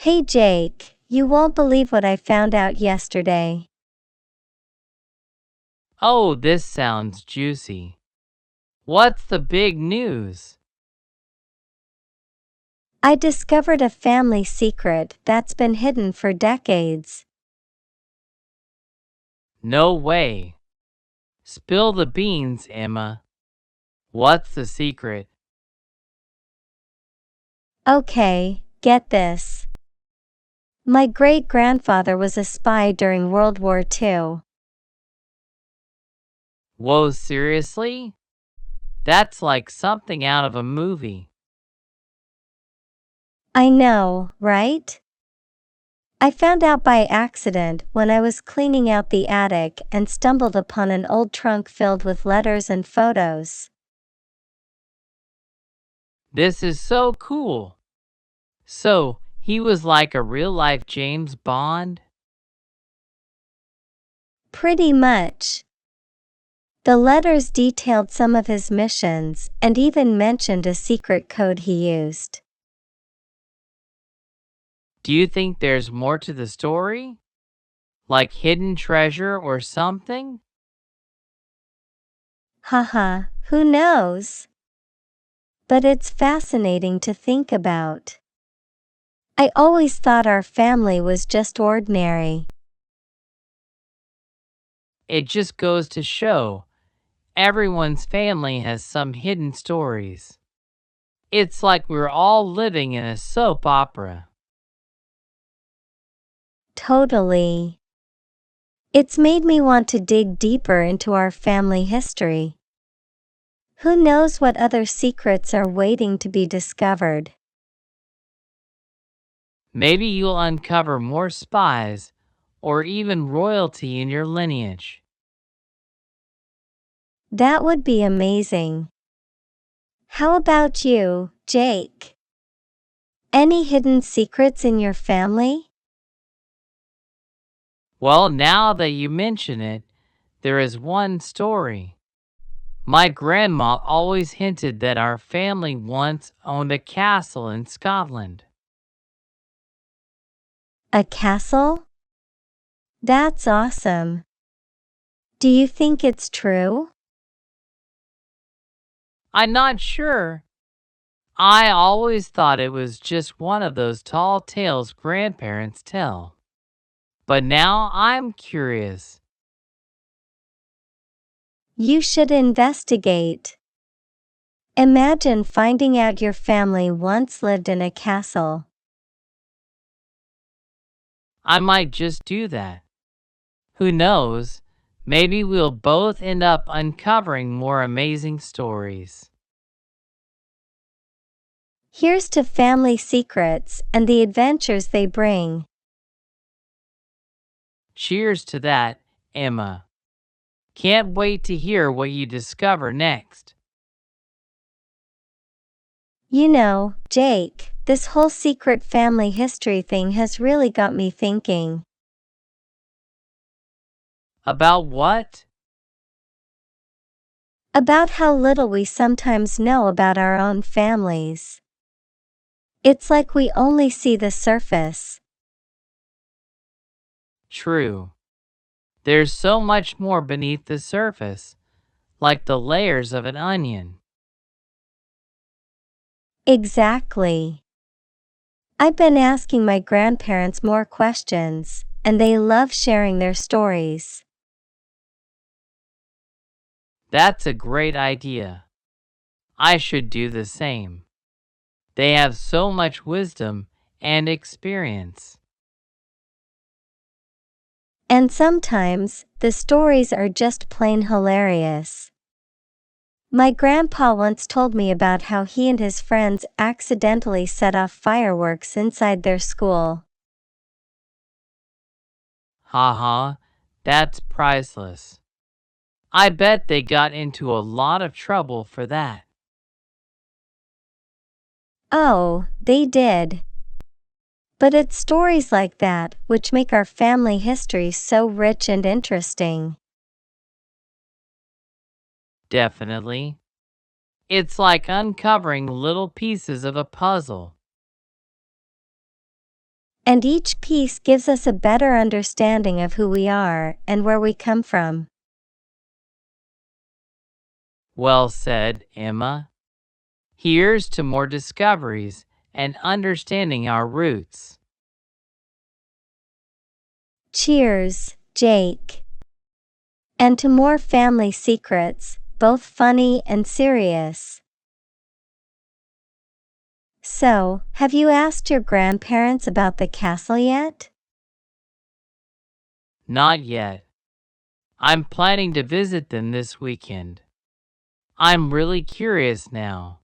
Hey Jake, you won't believe what I found out yesterday. Oh, this sounds juicy. What's the big news? I discovered a family secret that's been hidden for decades. No way. Spill the beans, Emma. What's the secret? Okay, get this. My great grandfather was a spy during World War II. Whoa, seriously? That's like something out of a movie. I know, right? I found out by accident when I was cleaning out the attic and stumbled upon an old trunk filled with letters and photos. This is so cool. So, he was like a real life James Bond? Pretty much. The letters detailed some of his missions and even mentioned a secret code he used. Do you think there's more to the story? Like hidden treasure or something? Haha, who knows? But it's fascinating to think about. I always thought our family was just ordinary. It just goes to show everyone's family has some hidden stories. It's like we're all living in a soap opera. Totally. It's made me want to dig deeper into our family history. Who knows what other secrets are waiting to be discovered? Maybe you'll uncover more spies or even royalty in your lineage. That would be amazing. How about you, Jake? Any hidden secrets in your family? Well, now that you mention it, there is one story. My grandma always hinted that our family once owned a castle in Scotland. A castle? That's awesome. Do you think it's true? I'm not sure. I always thought it was just one of those tall tales grandparents tell. But now I'm curious. You should investigate. Imagine finding out your family once lived in a castle. I might just do that. Who knows? Maybe we'll both end up uncovering more amazing stories. Here's to family secrets and the adventures they bring. Cheers to that, Emma. Can't wait to hear what you discover next. You know, Jake, this whole secret family history thing has really got me thinking. About what? About how little we sometimes know about our own families. It's like we only see the surface. True. There's so much more beneath the surface, like the layers of an onion. Exactly. I've been asking my grandparents more questions, and they love sharing their stories. That's a great idea. I should do the same. They have so much wisdom and experience. And sometimes, the stories are just plain hilarious. My grandpa once told me about how he and his friends accidentally set off fireworks inside their school. Haha, that's priceless. I bet they got into a lot of trouble for that. Oh, they did. But it's stories like that which make our family history so rich and interesting. Definitely. It's like uncovering little pieces of a puzzle. And each piece gives us a better understanding of who we are and where we come from. Well said, Emma. Here's to more discoveries and understanding our roots. Cheers, Jake. And to more family secrets, both funny and serious. So, have you asked your grandparents about the castle yet? Not yet. I'm planning to visit them this weekend. I'm really curious now.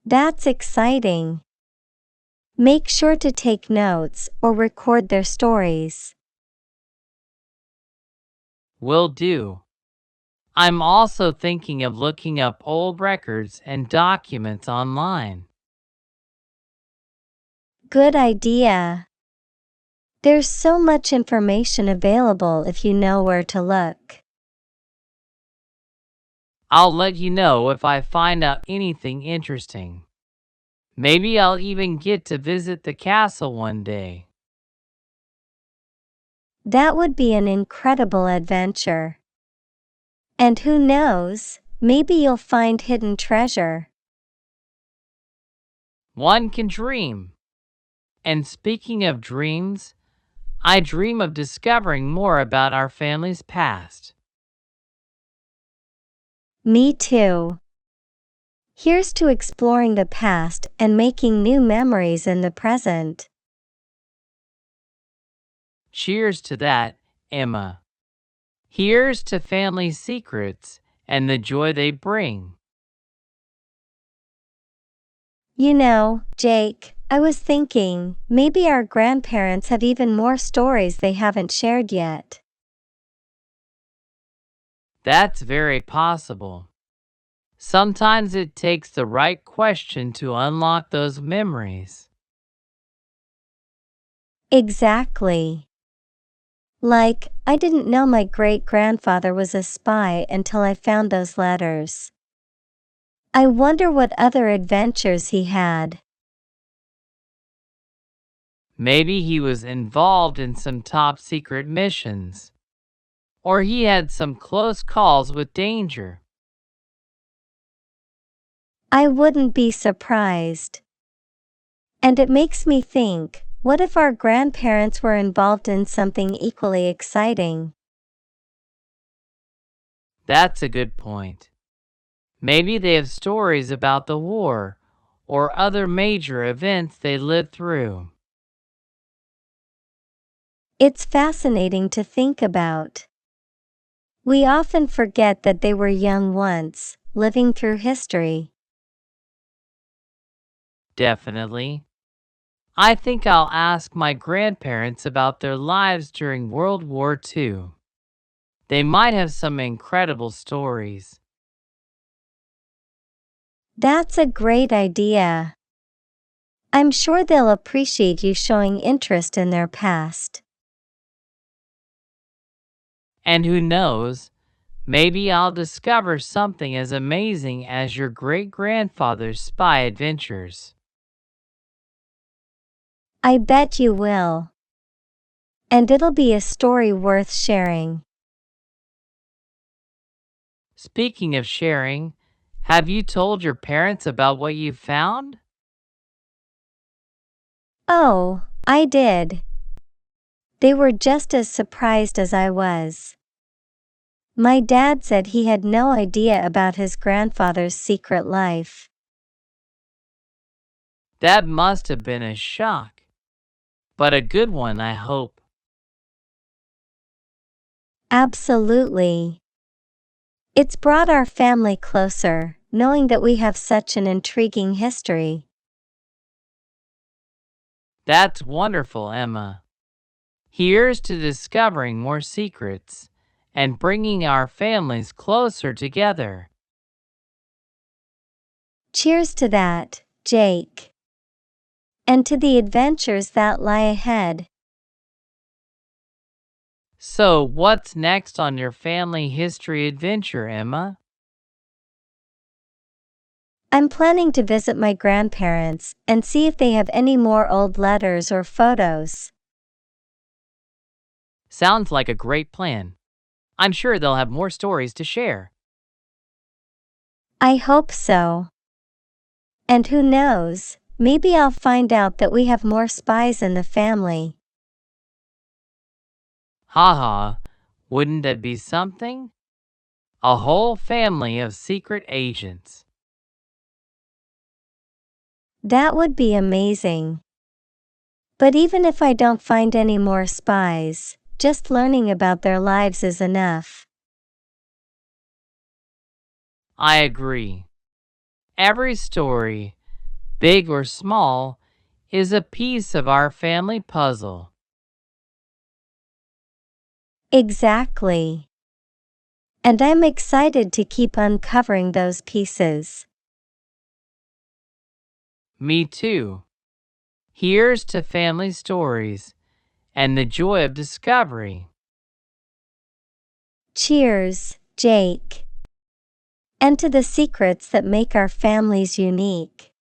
That's exciting. Make sure to take notes or record their stories. Will do. I'm also thinking of looking up old records and documents online. Good idea. There's so much information available if you know where to look. I'll let you know if I find out anything interesting. Maybe I'll even get to visit the castle one day. That would be an incredible adventure. And who knows, maybe you'll find hidden treasure. One can dream. And speaking of dreams, I dream of discovering more about our family's past. Me too. Here's to exploring the past and making new memories in the present. Cheers to that, Emma. Here's to family secrets and the joy they bring. You know, Jake, I was thinking, maybe our grandparents have even more stories they haven't shared yet. That's very possible. Sometimes it takes the right question to unlock those memories. Exactly. Like, I didn't know my great-grandfather was a spy until I found those letters. I wonder what other adventures he had. Maybe he was involved in some top secret missions, or he had some close calls with danger. I wouldn't be surprised. And it makes me think, what if our grandparents were involved in something equally exciting? That's a good point. Maybe they have stories about the war or other major events they lived through. It's fascinating to think about. We often forget that they were young once, living through history. Definitely. I think I'll ask my grandparents about their lives during World War II. They might have some incredible stories. That's a great idea. I'm sure they'll appreciate you showing interest in their past. And who knows, maybe I'll discover something as amazing as your great grandfather's spy adventures. I bet you will. And it'll be a story worth sharing. Speaking of sharing, have you told your parents about what you found? Oh, I did. They were just as surprised as I was. My dad said he had no idea about his grandfather's secret life. That must have been a shock, but a good one, I hope. Absolutely. It's brought our family closer, knowing that we have such an intriguing history. That's wonderful, Emma. Here's to discovering more secrets and bringing our families closer together. Cheers to that, Jake. And to the adventures that lie ahead. So, what's next on your family history adventure, Emma? I'm planning to visit my grandparents and see if they have any more old letters or photos. Sounds like a great plan. I'm sure they'll have more stories to share. I hope so. And who knows, maybe I'll find out that we have more spies in the family. Haha, wouldn't that be something? A whole family of secret agents. That would be amazing. But even if I don't find any more spies, just learning about their lives is enough. I agree. Every story, big or small, is a piece of our family puzzle. Exactly. And I'm excited to keep uncovering those pieces. Me too. Here's to family stories and the joy of discovery. Cheers, Jake. And to the secrets that make our families unique.